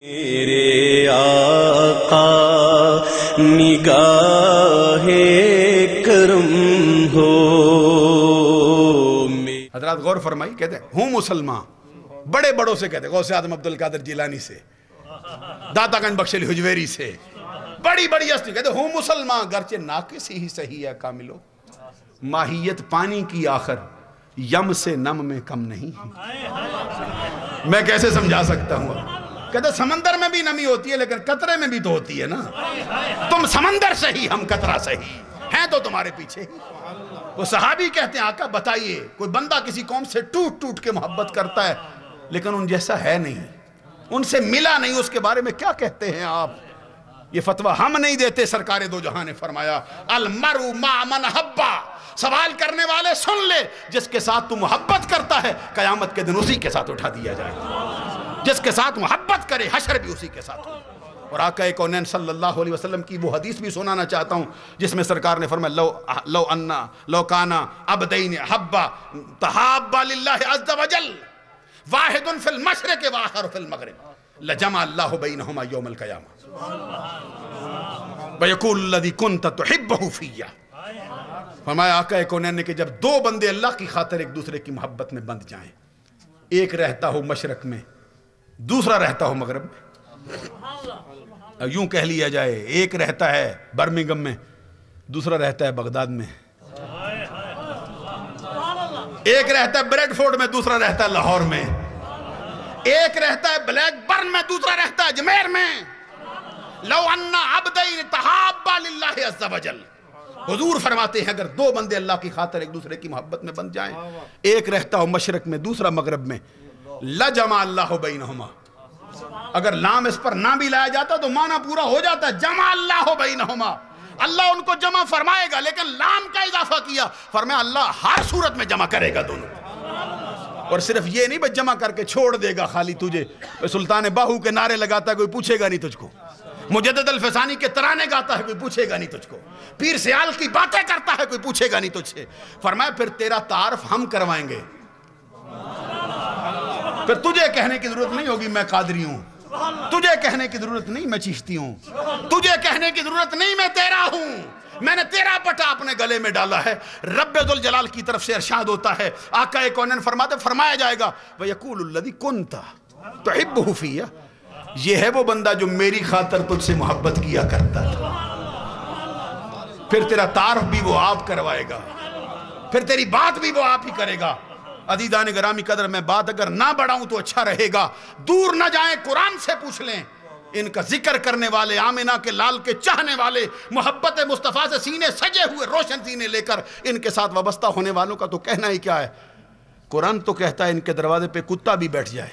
میرے آقا نگاہ کرم ہو۔ حضرات غور فرمائی، کہتے ہیں ہوں مسلمان، بڑے بڑوں سے کہتے ہیں، غوث اعظم عبد القادر جیلانی سے، داتا گنج بخش علی حجویری سے، بڑی بڑی ہستی کہتے ہیں ہوں مسلمان گرچہ ناقص ہی صحیح ہے کاملو، ماہیت پانی کی آخر یم سے نم میں کم نہیں۔ میں کیسے سمجھا سکتا ہوں؟ کہتے سمندر میں بھی نمی ہوتی ہے لیکن قطرے میں بھی تو ہوتی ہے نا۔ تم سمندر سے ہی، ہم قطرہ سے ہی ہیں، تو تمہارے پیچھے ہی۔ وہ صحابی کہتے ہیں آقا بتائیے، کوئی بندہ کسی قوم سے ٹوٹ ٹوٹ کے محبت کرتا ہے لیکن ان جیسا ہے نہیں، ان سے ملا نہیں، اس کے بارے میں کیا کہتے ہیں آپ؟ یہ فتویٰ ہم نہیں دیتے، سرکار دو جہاں نے فرمایا المرء مع من حبا۔ سوال کرنے والے سن لے، جس کے ساتھ تو محبت کرتا ہے قیامت کے دن اسی کے ساتھ اٹھا دیا جائے گا، جس کے ساتھ محبت کرے حشر بھی اسی کے ساتھ ہو۔ اور آقا کونین صلی اللہ علیہ وسلم کی وہ حدیث بھی سنانا چاہتا ہوں جس میں سرکار نے فرمایا لو کانا عبدین حبا تحابا للہ عز وجل واحد فی المشرق وآخر فی المغرب لجمع اللہ بینہما یوم القیامہ ویقول الذی کنت تحبہ فیہ۔ فرمایا آقا کونین نے کہ جب دو بندے اللہ کی خاطر ایک دوسرے کی محبت میں بندھ جائیں، ایک رہتا ہو مشرق میں دوسرا رہتا ہو مغرب میں، یوں کہہ لیا جائے ایک رہتا ہے برمنگم میں دوسرا رہتا ہے بغداد میں، ایک رہتا ہے بریڈ فورڈ میں دوسرا رہتا ہے لاہور میں، ایک رہتا ہے بلیک برن میں دوسرا رہتا ہے اجمیر میں۔ لو ان عبدین تحابا للہ عز وجل، حضور فرماتے ہیں اگر دو بندے اللہ کی خاطر ایک دوسرے کی محبت میں بن جائیں، ایک رہتا ہو مشرق میں دوسرا مغرب میں، لجمع اللہ بینہما۔ اگر لام اس پر نہ بھی لایا جاتا تو معنی پورا ہو جاتا ہے، جمع اللہ بینہما، اللہ ان کو جمع فرمائے گا، لیکن لام کا اضافہ کیا، فرمایا اللہ ہر صورت میں جمع کرے گا دونوں۔ اور صرف یہ نہیں بس جمع کر کے چھوڑ دے گا خالی تجھے، سلطان باہو کے نعرے لگاتا ہے کوئی پوچھے گا نہیں تجھ کو، مجدد الفسانی کے ترانے گاتا ہے کوئی پوچھے گا نہیں تجھ کو، پیر سیال کی باتیں کرتا ہے کوئی پوچھے گا نہیں تجھ سے۔ فرمایا پھر تیرا تعارف ہم کروائیں گے، پھر تجھے کہنے کی ضرورت نہیں ہوگی میں قادری ہوں، تجھے کہنے کی ضرورت نہیں میں چشتی ہوں، تجھے کہنے کی ضرورت نہیں میں تیرا ہوں، میں نے تیرا پٹا اپنے گلے میں ڈالا ہے۔ رب ذوالجلال کی طرف سے ارشاد ہوتا ہے، آقا کونین فرماتے فرمایا جائے گا وَيَقُولُ الَّذِي كُنْتَ تُحِبُّهُ فِيَّ، یہ ہے وہ بندہ جو میری خاطر تجھ سے محبت کیا کرتا تھا۔ پھر تیرا تعارف بھی وہ آپ کروائے گا، پھر تیری بات بھی وہ آپ ہی کرے گا۔ عزیزان گرامی قدر میں بات اگر نہ بڑھاؤں تو اچھا رہے گا، دور نہ جائیں قرآن سے پوچھ لیں، ان کا ذکر کرنے والے، آمنہ کے لال کے چاہنے والے، محبت مصطفیٰ سے سینے سجے ہوئے روشن سینے لے کر ان کے ساتھ وابستہ ہونے والوں کا تو کہنا ہی کیا ہے۔ قرآن تو کہتا ہے ان کے دروازے پہ کتا بھی بیٹھ جائے۔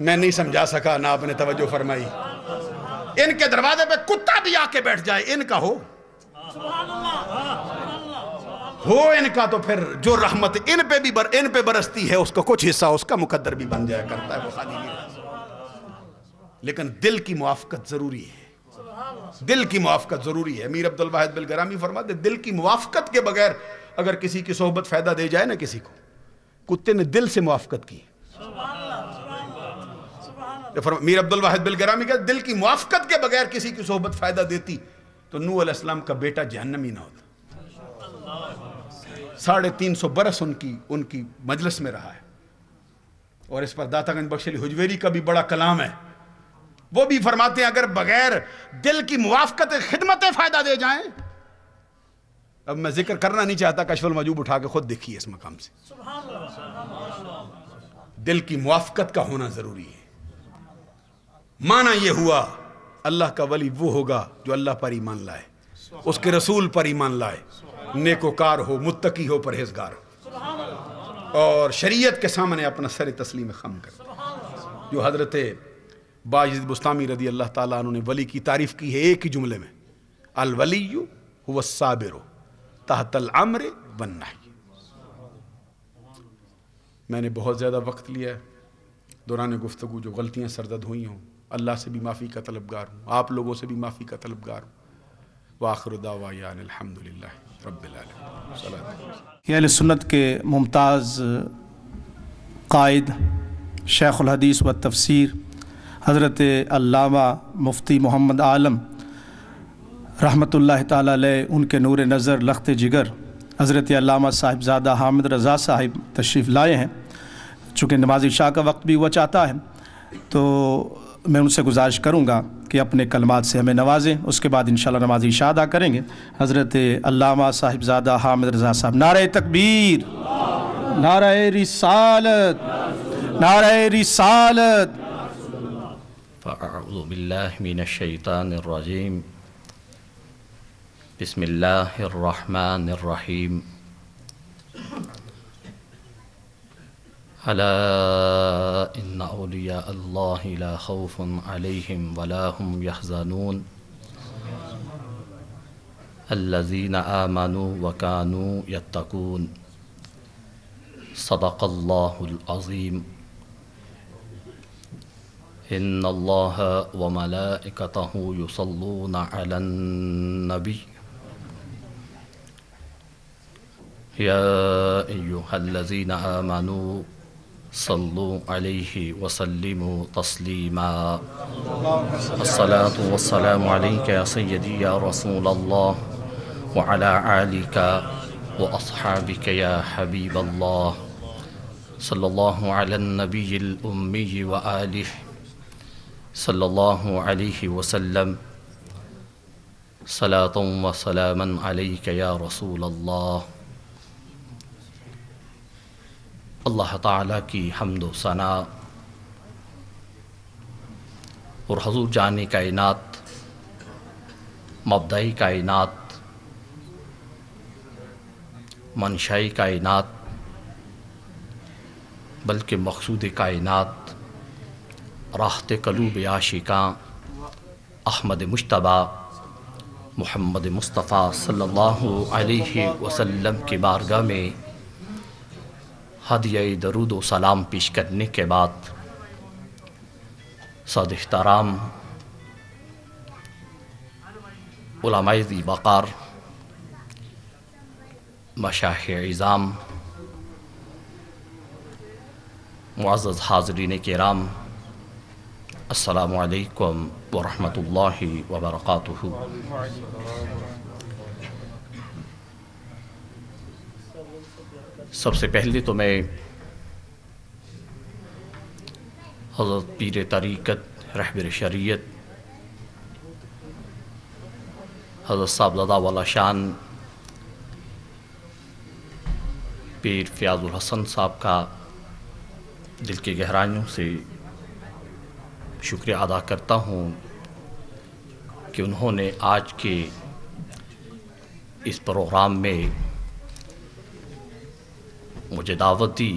میں نہیں سمجھا سکا نہ آپ نے توجہ فرمائی، ان کے دروازے پہ کتا بھی آ کے بیٹھ جائے، ان کا ہو ان کا تو پھر جو رحمت ان پہ برستی ہے اس کا کچھ حصہ اس کا مقدر بھی بن جایا کرتا ہے، وہ خالی نہیں۔ لیکن دل کی موافقت ضروری ہے، دل کی موافقت ضروری ہے۔ امیر عبد الواحد بلگرامی فرماتے دل کی موافقت کے بغیر اگر کسی کی صحبت فائدہ دے جائے نا کسی کو، کتے نے دل سے موافقت کی۔ امیر عبد الواحد بلگرامی کہتے دل کی موافقت کے بغیر کسی کی صحبت فائدہ دیتی تو نوح علیہ السلام کا بیٹا جہنمی نہ ہوتا۔ 350 برس ان کی مجلس میں رہا ہے، اور اس پر داتا گنج بخش علی حجویری کا بھی بڑا کلام ہے، وہ بھی فرماتے ہیں اگر بغیر دل کی موافقت خدمتیں فائدہ دے جائیں۔ اب میں ذکر کرنا نہیں چاہتا، کشف المحجوب اٹھا کے خود دیکھیے اس مقام سے، دل کی موافقت کا ہونا ضروری ہے۔ معنی یہ ہوا اللہ کا ولی وہ ہوگا جو اللہ پر ایمان لائے، اس کے رسول پر ایمان لائے، نیکوکار ہو، متقی ہو، پرہیزگار ہو، اور شریعت کے سامنے اپنا سر تسلیم خم کر۔ جو حضرت باجد بستامی رضی اللہ تعالیٰ عنہ نے ولی کی تعریف کی ہے ایک ہی جملے میں، الولی هو الصابر تحت الامر والنہی۔ میں نے بہت زیادہ وقت لیا ہے دوران گفتگو، جو غلطیاں سرزد ہوئی ہوں اللہ سے بھی معافی کا طلبگار ہوں، آپ لوگوں سے بھی معافی کا طلبگار ہوں۔ وآخر دعوانا الحمدللہ رب العالمین۔ یہ اہل سنت کے ممتاز قائد شیخ الحدیث و تفسیر حضرت علامہ مفتی محمد عالم رحمۃ اللہ تعالیٰ علیہ، ان کے نور نظر لخت جگر حضرت علامہ صاحبزادہ حامد رضا صاحب تشریف لائے ہیں۔ چونکہ نماز عشاء کا وقت بھی ہوا چاہتا ہے تو میں ان سے گزارش کروں گا کہ اپنے کلمات سے ہمیں نوازیں، اس کے بعد انشاءاللہ نماز عشاء ادا کریں گے۔ حضرت علامہ صاحبزادہ حامد رضا صاحب، نعرہ تکبیر، نعرہ رسالت، نعرہ رسالت۔ فاعوذ باللہ من الشیطان الرجیم، بسم اللہ الرحمن الرحیم۔ الا ان اولیاء اللہ لا خوف علیہم ولا هم يحزنون الذین آمنوا وكانوا يتقون۔ صدق اللہ العظیم۔ ان اللہ وملائکتہ یصلون علی النبی یا ایہا الذین آمنوا صلوا علیہ وسلموا تسلیما۔ الصلاة والسلام علیک یا سیدی یا رسول اللہ وعلی آلک واصحابک یا حبیب اللہ، صلی اللہ علی النبی الامی وآلہ صلی اللہ علیہ وسلم، صلاة و سلاما علیک یا رسول اللہ۔ اللہ تعالیٰ کی حمد و ثنا اور حضور جان کائنات، مبدئی کائنات، منشائی کائنات، بلکہ مقصود کائنات، راحت قلوب عاشقاں احمد مجتبیٰ محمد مصطفیٰ صلی اللہ علیہ وسلم کی بارگاہ میں ہدیہ درود و سلام پیش کرنے کے بعد، صد احترام علماء ذی وقار، مشایخ عظام، معزز حاضرین کرام، السلام علیکم ورحمۃ اللہ وبرکاتہ۔ سب سے پہلے تو میں حضرت پیر طریقت رہبر شریعت حضرت صاحبزادہ والا شان پیر فیاض الحسن صاحب کا دل کی گہرائیوں سے شکریہ ادا کرتا ہوں کہ انہوں نے آج کے اس پروگرام میں مجھے دعوت دی۔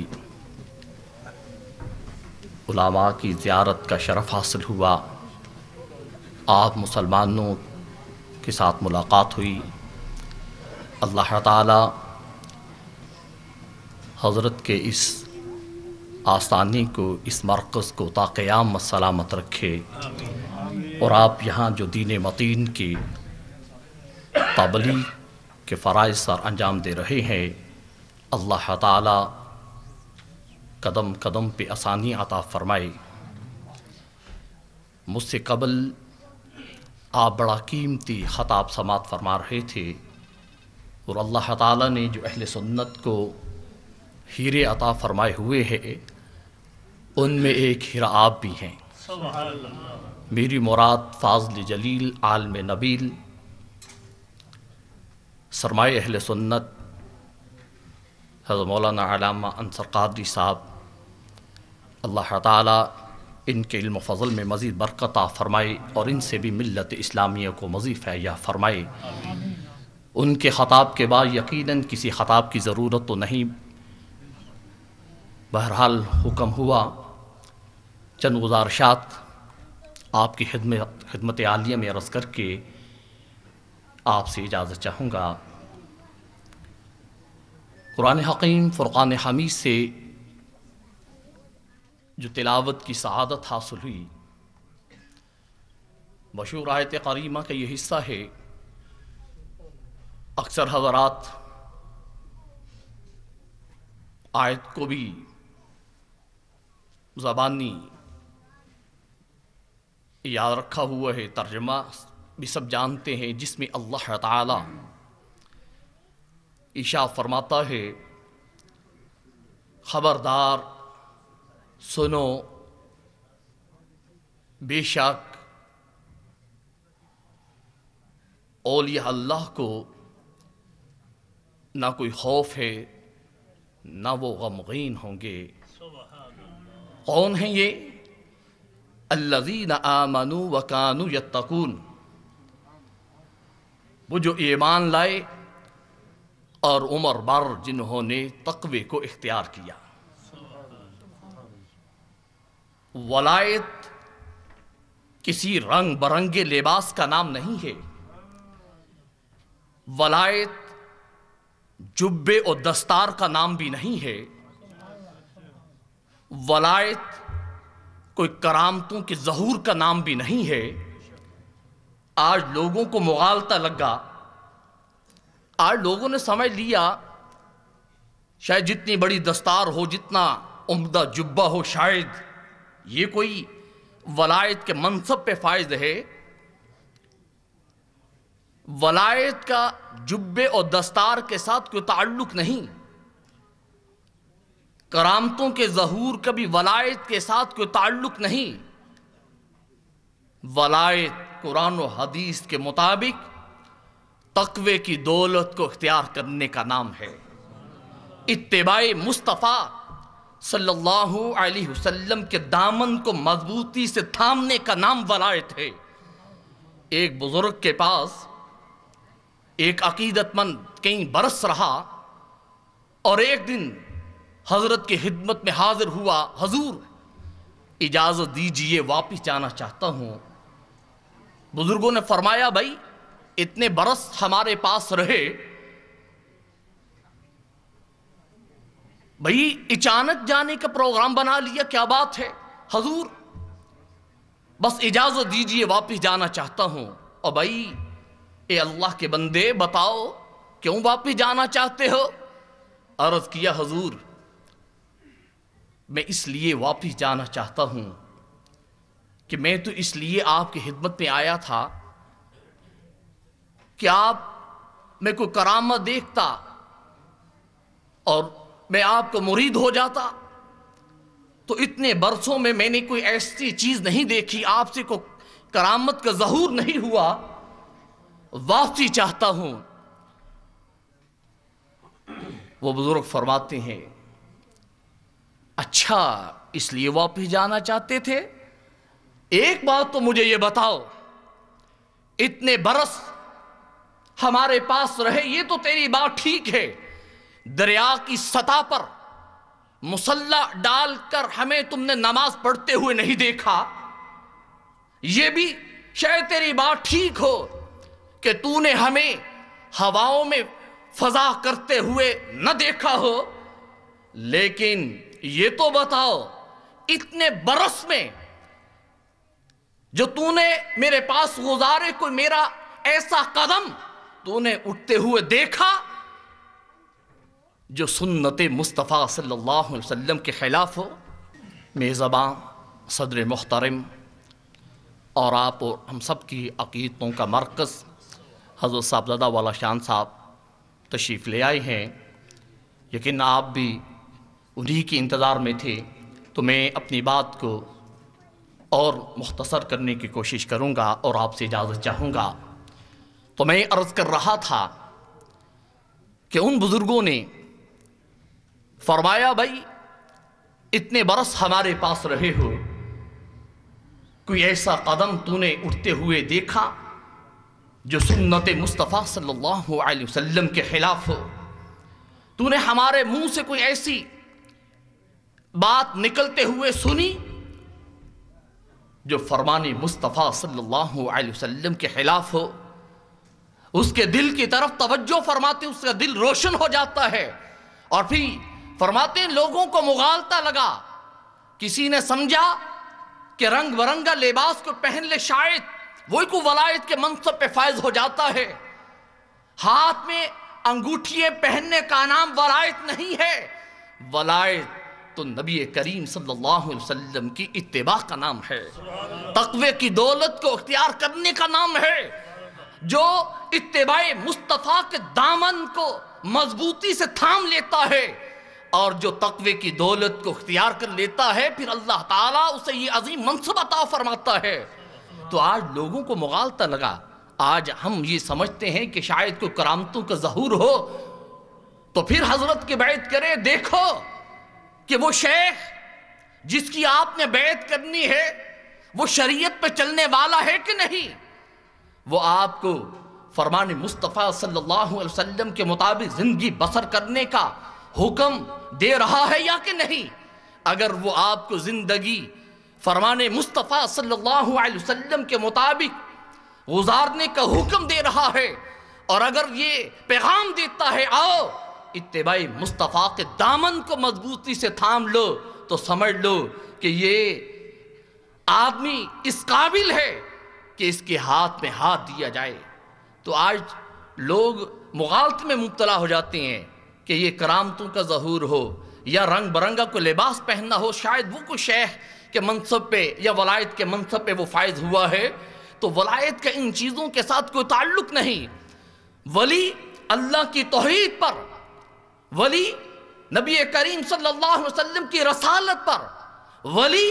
علماء کی زیارت کا شرف حاصل ہوا، آپ مسلمانوں کے ساتھ ملاقات ہوئی۔ اللہ تعالی حضرت کے اس آستانے کو، اس مرکز کو تا قیامت سلامت رکھے، اور آپ یہاں جو دین متین کی تبلیغ کے فرائض سر انجام دے رہے ہیں، اللہ تعالی قدم قدم پہ آسانی عطا فرمائے۔ مجھ سے قبل آپ بڑا قیمتی خطاب سماعت فرما رہے تھے، اور اللہ تعالی نے جو اہل سنت کو ہیرے عطا فرمائے ہوئے ہیں، ان میں ایک ہیرا آپ بھی ہیں۔ میری مراد فاضل جلیل، عالم نبیل، سرمایہ اہل سنت حضرت مولانا علامہ انصر قادری صاحب، اللہ تعالی ان کے علم و فضل میں مزید برکت عطا فرمائے، اور ان سے بھی ملت اسلامیہ کو مزید فیض فرمائے۔ ان کے خطاب کے بعد یقیناً کسی خطاب کی ضرورت تو نہیں، بہرحال حکم ہوا چند گزارشات آپ کی خدمت عالیہ میں عرض کر کے آپ سے اجازت چاہوں گا۔ قرآن حکیم فرقان حمید سے جو تلاوت کی سعادت حاصل ہوئی، مشہور آیت کریمہ کا یہ حصہ ہے۔ اکثر حضرات آیت کو بھی زبانی یاد رکھا ہوا ہے، ترجمہ بھی سب جانتے ہیں، جس میں اللہ تعالی ارشاد فرماتا ہے خبردار سنو، بے شک اولیاء اللہ کو نہ کوئی خوف ہے نہ وہ غمگین ہوں گے۔ کون ہیں یہ؟ الذین آمنوا وکانوا یتقون، وہ جو ایمان لائے اور عمر بھر جنہوں نے تقوی کو اختیار کیا۔ ولایت کسی رنگ برنگے لباس کا نام نہیں ہے، ولایت جبے اور دستار کا نام بھی نہیں ہے، ولایت کوئی کرامتوں کے ظہور کا نام بھی نہیں ہے۔ آج لوگوں کو مغالطہ لگا، آج لوگوں نے سمجھ لیا شاید جتنی بڑی دستار ہو، جتنا عمدہ جبہ ہو، شاید یہ کوئی ولایت کے منصب پہ فائز ہے۔ ولایت کا جبے اور دستار کے ساتھ کوئی تعلق نہیں، کرامتوں کے ظہور کا بھی ولایت کے ساتھ کوئی تعلق نہیں۔ ولایت قرآن و حدیث کے مطابق تقوی کی دولت کو اختیار کرنے کا نام ہے، اتباع مصطفیٰ صلی اللہ علیہ وسلم کے دامن کو مضبوطی سے تھامنے کا نام ولایت ہے۔ ایک بزرگ کے پاس ایک عقیدت مند کئی برس رہا اور ایک دن حضرت کی خدمت میں حاضر ہوا، حضور اجازت دیجئے واپس جانا چاہتا ہوں۔ بزرگوں نے فرمایا بھائی اتنے برس ہمارے پاس رہے، بھائی اچانک جانے کا پروگرام بنا لیا، کیا بات ہے؟ حضور بس اجازت دیجئے واپس جانا چاہتا ہوں۔ اور بھائی اے اللہ کے بندے بتاؤ کیوں واپس جانا چاہتے ہو؟ عرض کیا حضور میں اس لیے واپس جانا چاہتا ہوں کہ میں تو اس لیے آپ کی خدمت میں آیا تھا کہ آپ میں کوئی کرامت دیکھتا اور میں آپ کو مرید ہو جاتا، تو اتنے برسوں میں میں نے کوئی ایسی چیز نہیں دیکھی، آپ سے کوئی کرامت کا ظہور نہیں ہوا، واپسی چاہتا ہوں۔ وہ بزرگ فرماتے ہیں اچھا اس لیے واپس جانا چاہتے تھے؟ ایک بات تو مجھے یہ بتاؤ، اتنے برس ہمارے پاس رہے، یہ تو تیری بات ٹھیک ہے، دریا کی سطح پر مسلح ڈال کر ہمیں تم نے نماز پڑھتے ہوئے نہیں دیکھا، یہ بھی شاید تیری بات ٹھیک ہو کہ تو نے ہمیں ہواؤں میں فضا کرتے ہوئے نہ دیکھا ہو، لیکن یہ تو بتاؤ اتنے برس میں جو تو نے میرے پاس گزارے، کوئی میرا ایسا قدم تو نے اٹھتے ہوئے دیکھا جو سنت مصطفیٰ صلی اللہ علیہ وسلم کے خلاف ہو؟ میزباں صدر محترم اور آپ اور ہم سب کی عقیدتوں کا مرکز حضرت صاحبزادہ والا شان صاحب تشریف لے آئے ہیں، لیکن آپ بھی انہی کے انتظار میں تھے، تو میں اپنی بات کو اور مختصر کرنے کی کوشش کروں گا اور آپ سے اجازت چاہوں گا۔ تو میں عرض کر رہا تھا کہ ان بزرگوں نے فرمایا بھائی اتنے برس ہمارے پاس رہے ہو، کوئی ایسا قدم تو نے اٹھتے ہوئے دیکھا جو سنت مصطفیٰ صلی اللہ علیہ وسلم کے خلاف ہو؟ تو نے ہمارے منہ سے کوئی ایسی بات نکلتے ہوئے سنی جو فرمان مصطفیٰ صلی اللہ علیہ وسلم کے خلاف ہو؟ اس کے دل کی طرف توجہ فرماتے، اس کا دل روشن ہو جاتا ہے، اور پھر فرماتے ہیں لوگوں کو مغالطہ لگا، کسی نے سمجھا کہ رنگ برنگا لباس کو پہن لے شاید وہی کو ولایت کے منصب پہ فائز ہو جاتا ہے۔ ہاتھ میں انگوٹھیے پہننے کا نام ولایت نہیں ہے، ولایت تو نبی کریم صلی اللہ علیہ وسلم کی اتباع کا نام ہے، تقوی کی دولت کو اختیار کرنے کا نام ہے۔ جو اتباع مصطفیٰ کے دامن کو مضبوطی سے تھام لیتا ہے اور جو تقوی کی دولت کو اختیار کر لیتا ہے، پھر اللہ تعالیٰ اسے یہ عظیم منصب عطا فرماتا ہے۔ تو آج لوگوں کو مغالطہ لگا، آج ہم یہ سمجھتے ہیں کہ شاید کوئی کرامتوں کا ظہور ہو تو پھر حضرت کی بیعت کرے۔ دیکھو کہ وہ شیخ جس کی آپ نے بیعت کرنی ہے وہ شریعت پہ چلنے والا ہے کہ نہیں، وہ آپ کو فرمان مصطفیٰ صلی اللہ علیہ وسلم کے مطابق زندگی بسر کرنے کا حکم دے رہا ہے یا کہ نہیں۔ اگر وہ آپ کو زندگی فرمان مصطفیٰ صلی اللہ علیہ وسلم کے مطابق گزارنے کا حکم دے رہا ہے، اور اگر یہ پیغام دیتا ہے آؤ اتباع مصطفیٰ کے دامن کو مضبوطی سے تھام لو، تو سمجھ لو کہ یہ آدمی اس قابل ہے کہ اس کے ہاتھ میں ہاتھ دیا جائے۔ تو آج لوگ مغالطے میں مبتلا ہو جاتے ہیں کہ یہ کرامتوں کا ظہور ہو یا رنگ برنگا کو لباس پہننا ہو، شاید وہ کوئی شیخ کے منصب پہ یا ولایت کے منصب پہ وہ فائز ہوا ہے، تو ولایت کا ان چیزوں کے ساتھ کوئی تعلق نہیں۔ ولی اللہ کی توحید پر، ولی نبی کریم صلی اللہ علیہ وسلم کی رسالت پر، ولی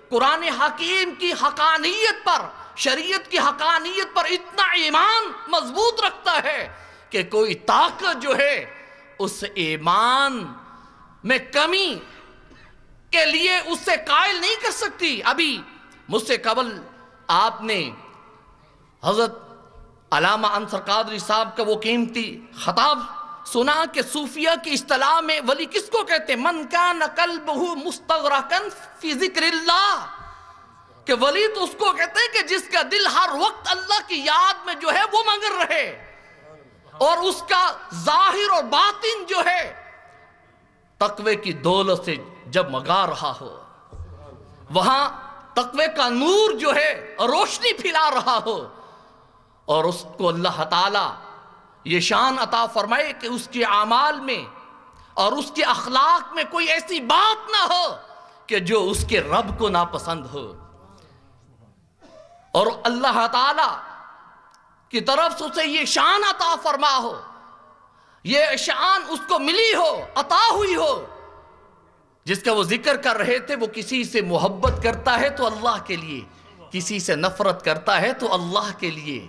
قرآن حکیم کی حقانیت پر، شریعت کی حقانیت پر اتنا ایمان مضبوط رکھتا ہے کہ کوئی طاقت جو ہے اس ایمان میں کمی کے لیے اس سے قائل نہیں کر سکتی۔ ابھی مجھ سے قبل آپ نے حضرت علامہ انصر قادری صاحب کا وہ قیمتی خطاب سنا کہ صوفیہ کی اصطلاح میں ولی کس کو کہتے ہیں؟ من کان قلبہ مستغرقا فی ذکر اللہ، کہ ولی تو اس کو کہتے ہیں کہ جس کا دل ہر وقت اللہ کی یاد میں جو ہے وہ مگن رہے، اور اس کا ظاہر اور باطن جو ہے تقوی کی دولت سے جگمگا رہا ہو، وہاں تقوی کا نور جو ہے روشنی پھیلا رہا ہو، اور اس کو اللہ تعالی یہ شان عطا فرمائے کہ اس کے اعمال میں اور اس کے اخلاق میں کوئی ایسی بات نہ ہو کہ جو اس کے رب کو ناپسند ہو، اور اللہ تعالی کی طرف سے اسے یہ شان عطا فرما ہو، یہ شان اس کو ملی ہو، عطا ہوئی ہو، جس کا وہ ذکر کر رہے تھے۔ وہ کسی سے محبت کرتا ہے تو اللہ کے لیے، کسی سے نفرت کرتا ہے تو اللہ کے لیے۔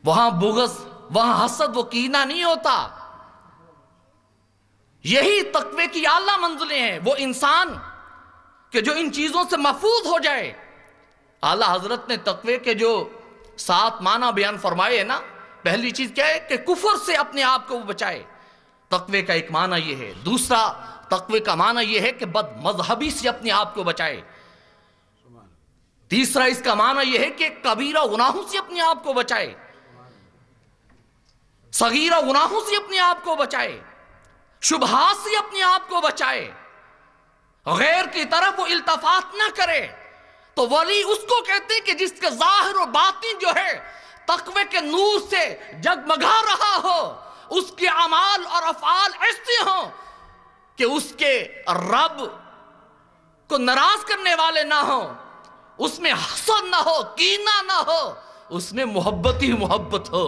وہاں بغض، وہاں حسد و کینہ نہیں ہوتا۔ یہی تقوی کی اعلیٰ منزلیں ہیں۔ وہ انسان کہ جو ان چیزوں سے محفوظ ہو جائے۔ اعلیٰ حضرت نے تقوی کے جو 7 معنی بیان فرمائے ہیں نا، پہلی چیز کیا ہے کہ کفر سے اپنے آپ کو بچائے، تقوی کا ایک معنی یہ ہے۔ دوسرا تقوی کا معنی یہ ہے کہ بد مذہبی سے اپنے آپ کو بچائے۔ تیسرا اس کا معنی یہ ہے کہ کبیرہ گناہوں سے اپنے آپ کو بچائے، صغیرہ گناہوں سے اپنے آپ کو بچائے، شبہات سے اپنے آپ کو بچائے، غیر کی طرف وہ التفات نہ کرے۔ تو ولی اس کو کہتے ہیں کہ جس کا ظاہر و باطن جو ہے تقوی کے نور سے جگمگا رہا ہو، اس کے اعمال اور افعال ایسے ہوں کہ اس کے رب کو ناراض کرنے والے نہ ہوں، اس میں حسد نہ ہو، کینہ نہ ہو، اس میں محبت ہی محبت ہو،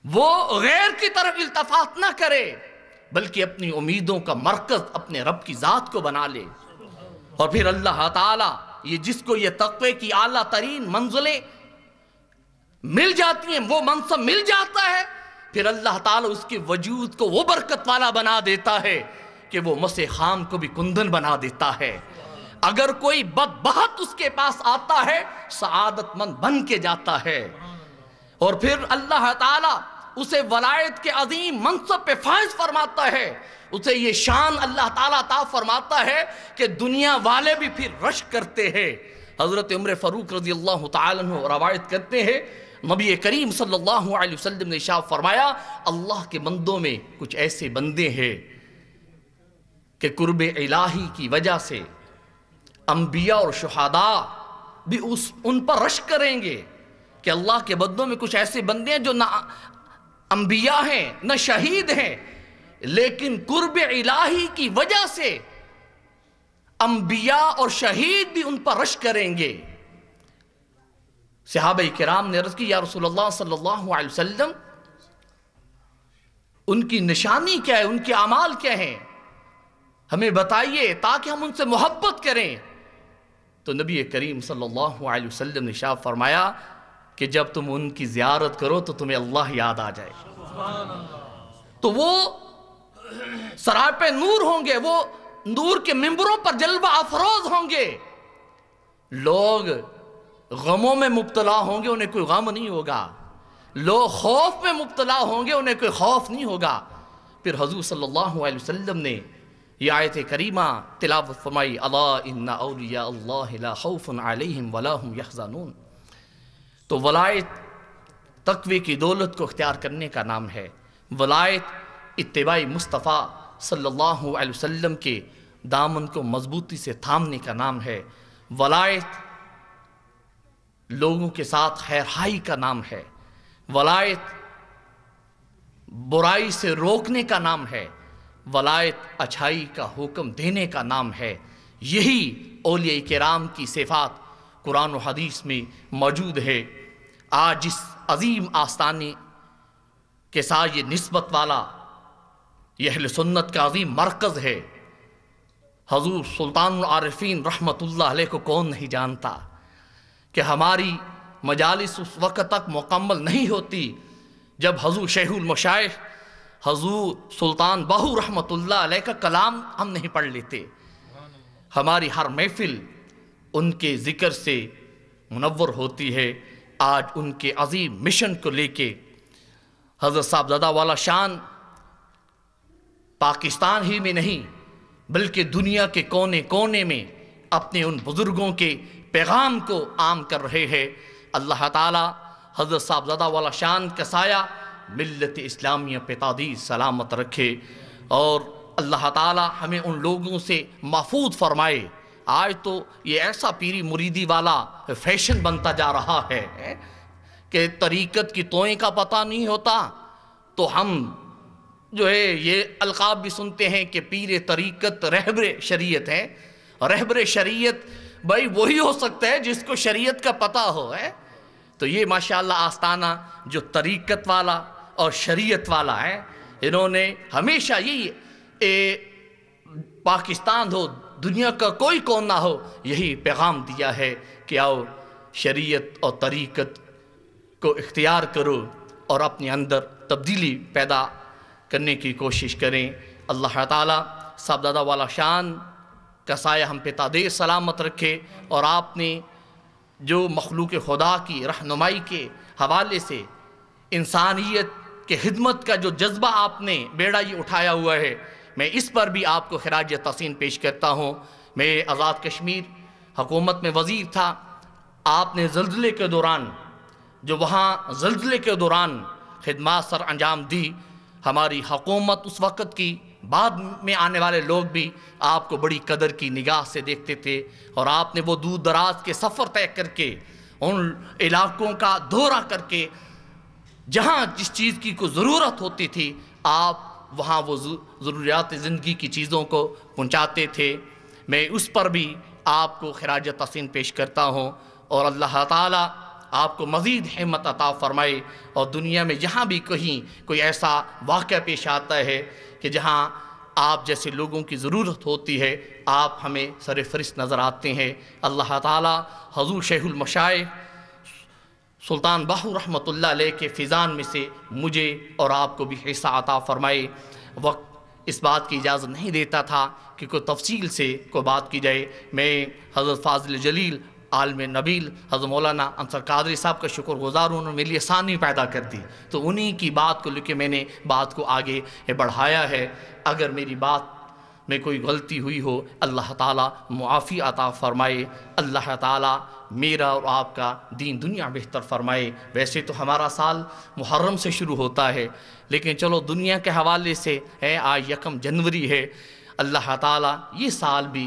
وہ غیر کی طرف التفات نہ کرے بلکہ اپنی امیدوں کا مرکز اپنے رب کی ذات کو بنا لے۔ اور پھر اللہ تعالیٰ یہ جس کو یہ تقوی کی اعلیٰ ترین منزلیں مل جاتی ہیں، وہ منصب مل جاتا ہے، پھر اللہ تعالیٰ اس کے وجود کو وہ برکت والا بنا دیتا ہے کہ وہ مس خام کو بھی کندن بنا دیتا ہے۔ اگر کوئی بدبخت اس کے پاس آتا ہے سعادت مند بن کے جاتا ہے، اور پھر اللہ تعالیٰ اسے ولایت کے عظیم منصب پہ فائز فرماتا ہے، اسے یہ شان اللہ تعالیٰ عطا فرماتا ہے کہ دنیا والے بھی پھر رشک کرتے ہیں۔ حضرت عمر فاروق رضی اللہ تعالیٰ عنہ روایت کرتے ہیں، نبی کریم صلی اللہ علیہ وسلم نے ارشاد فرمایا، اللہ کے بندوں میں کچھ ایسے بندے ہیں کہ قرب الہی کی وجہ سے انبیاء اور شہداء بھی ان پر رشک کریں گے، کہ اللہ کے بندوں میں کچھ ایسے بندے ہیں جو نہ انبیاء ہیں نہ شہید ہیں، لیکن قرب الہی کی وجہ سے انبیاء اور شہید بھی ان پر رشک کریں گے۔ صحابہ کرام نے عرض کی یا رسول اللہ صلی اللہ علیہ وسلم ان کی نشانی کیا ہے، ان کے اعمال کیا ہیں، ہمیں بتائیے تاکہ ہم ان سے محبت کریں۔ تو نبی کریم صلی اللہ علیہ وسلم نے ارشاد فرمایا کہ جب تم ان کی زیارت کرو تو تمہیں اللہ یاد آ جائے۔ تو وہ سراپے نور ہوں گے، وہ نور کے ممبروں پر جلوہ افروز ہوں گے۔ لوگ غموں میں مبتلا ہوں گے، انہیں کوئی غم نہیں ہوگا۔ لوگ خوف میں مبتلا ہوں گے، انہیں کوئی خوف نہیں ہوگا۔ پھر حضور صلی اللہ علیہ وسلم نے یہ آیت کریمہ تلاوت فرمائی، الا ان اولیاء اللہ لا خوف علیہم ولا هم یحزنون۔ تو ولایت تقوی کی دولت کو اختیار کرنے کا نام ہے۔ ولایت اتباع مصطفیٰ صلی اللہ علیہ وسلم کے دامن کو مضبوطی سے تھامنے کا نام ہے۔ ولایت لوگوں کے ساتھ خیرخواہی کا نام ہے۔ ولایت برائی سے روکنے کا نام ہے۔ ولایت اچھائی کا حکم دینے کا نام ہے۔ یہی اولیاء کرام کی صفات قرآن و حدیث میں موجود ہے۔ آج اس عظیم آستانے کے ساتھ یہ نسبت والا یہ اہل سنت کا عظیم مرکز ہے۔ حضور سلطان العارفین رحمت اللہ علیہ کو کون نہیں جانتا کہ ہماری مجالس اس وقت تک مکمل نہیں ہوتی جب حضور شیخ المشائخ حضور سلطان باہو رحمت اللہ علیہ کا کلام ہم نہیں پڑھ لیتے۔ ہماری ہر محفل ان کے ذکر سے منور ہوتی ہے۔ آج ان کے عظیم مشن کو لے کے حضرت صاحبزادہ والا شان پاکستان ہی میں نہیں بلکہ دنیا کے کونے کونے میں اپنے ان بزرگوں کے پیغام کو عام کر رہے ہیں۔ اللہ تعالی حضرت صاحبزادہ والا شان کا سایہ ملت اسلامیہ پہ تعدیل سلامت رکھے، اور اللہ تعالی ہمیں ان لوگوں سے محفوظ فرمائے۔ آج تو یہ ایسا پیری مریدی والا فیشن بنتا جا رہا ہے کہ طریقت کی توئیں کا پتہ نہیں ہوتا، تو ہم جو ہے یہ القاب بھی سنتے ہیں کہ پیر طریقت رہبر شریعت ہے۔ رہبر شریعت بھائی وہی ہو سکتا ہے جس کو شریعت کا پتہ ہو ہے۔ تو یہ ماشاءاللہ آستانہ جو طریقت والا اور شریعت والا ہے، انہوں نے ہمیشہ یہی پاکستان ہو دنیا کا کوئی کونا ہو یہی پیغام دیا ہے کہ آؤ شریعت اور طریقت کو اختیار کرو اور اپنے اندر تبدیلی پیدا کرنے کی کوشش کریں۔ اللہ تعالیٰ صاحبزادہ والا شان کا سایہ ہم پہ تعدیر سلامت رکھے، اور آپ نے جو مخلوق خدا کی رہنمائی کے حوالے سے انسانیت کے خدمت کا جو جذبہ آپ نے بیڑا یہ اٹھایا ہوا ہے، میں اس پر بھی آپ کو خراج تحسین پیش کرتا ہوں۔ میں آزاد کشمیر حکومت میں وزیر تھا، آپ نے زلزلے کے دوران جو وہاں زلزلے کے دوران خدمات سر انجام دی، ہماری حکومت اس وقت کی بعد میں آنے والے لوگ بھی آپ کو بڑی قدر کی نگاہ سے دیکھتے تھے، اور آپ نے وہ دور دراز کے سفر طے کر کے ان علاقوں کا دورہ کر کے جہاں جس چیز کی کوئی ضرورت ہوتی تھی آپ وہاں وہ ضروریات زندگی کی چیزوں کو پہنچاتے تھے۔ میں اس پر بھی آپ کو خراج تحسین پیش کرتا ہوں، اور اللہ تعالیٰ آپ کو مزید ہمت عطا فرمائے، اور دنیا میں جہاں بھی کہیں کوئی ایسا واقعہ پیش آتا ہے کہ جہاں آپ جیسے لوگوں کی ضرورت ہوتی ہے آپ ہمیں سر فہرست نظر آتے ہیں۔ اللہ تعالیٰ حضور شیخ المشائخ سلطان باہو رحمت اللہ علیہ کے فیضان میں سے مجھے اور آپ کو بھی حصہ عطا فرمائے۔ وقت اس بات کی اجازت نہیں دیتا تھا کہ کوئی تفصیل سے کوئی بات کی جائے۔ میں حضرت فاضل جلیل عالم نبیل حضرت مولانا انصر قادری صاحب کا شکر گزار ہوں، انہوں نے میرے لیے آسانی پیدا کر دی، تو انہی کی بات کو لے کے میں نے بات کو آگے بڑھایا ہے۔ اگر میری بات میں کوئی غلطی ہوئی ہو اللہ تعالیٰ معافی عطا فرمائے، اللہ تعالیٰ میرا اور آپ کا دین دنیا بہتر فرمائے۔ ویسے تو ہمارا سال محرم سے شروع ہوتا ہے، لیکن چلو دنیا کے حوالے سے ہے آج 1 جنوری ہے، اللہ تعالیٰ یہ سال بھی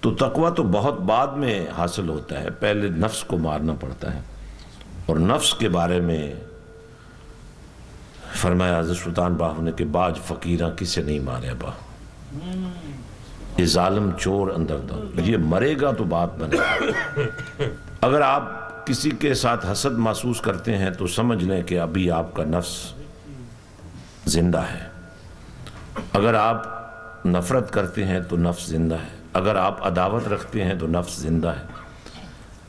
تو تقویٰ تو بہت بعد میں حاصل ہوتا ہے، پہلے نفس کو مارنا پڑتا ہے. اور نفس کے بارے میں فرمایا حضرت سلطان باہو نے کہ باج فقیراں کسے نہیں مارے با، یہ ظالم چور اندر دا، یہ مرے گا تو بات بنے گا. اگر آپ کسی کے ساتھ حسد محسوس کرتے ہیں تو سمجھ لیں کہ ابھی آپ کا نفس زندہ ہے. اگر آپ نفرت کرتے ہیں تو نفس زندہ ہے. اگر آپ عداوت رکھتے ہیں تو نفس زندہ ہے.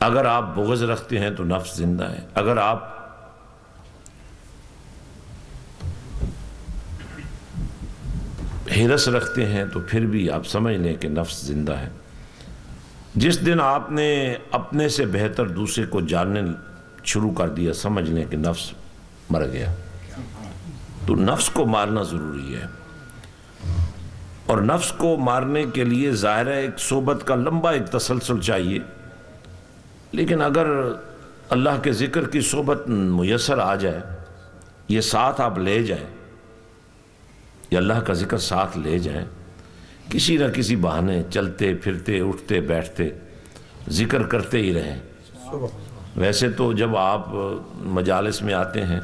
اگر آپ بغض رکھتے ہیں تو نفس زندہ ہے. اگر آپ ہرس رکھتے ہیں تو پھر بھی آپ سمجھ لیں کہ نفس زندہ ہے. جس دن آپ نے اپنے سے بہتر دوسرے کو جاننے شروع کر دیا سمجھ لیں کہ نفس مر گیا. تو نفس کو مارنا ضروری ہے. اور نفس کو مارنے کے لیے ظاہر ہے ایک صحبت کا لمبا ایک تسلسل چاہیے. لیکن اگر اللہ کے ذکر کی صحبت میسر آ جائے، یہ ساتھ آپ لے جائیں، یا اللہ کا ذکر ساتھ لے جائیں، کسی نہ کسی بہانے چلتے پھرتے اٹھتے بیٹھتے ذکر کرتے ہی رہیں. ویسے تو جب آپ مجالس میں آتے ہیں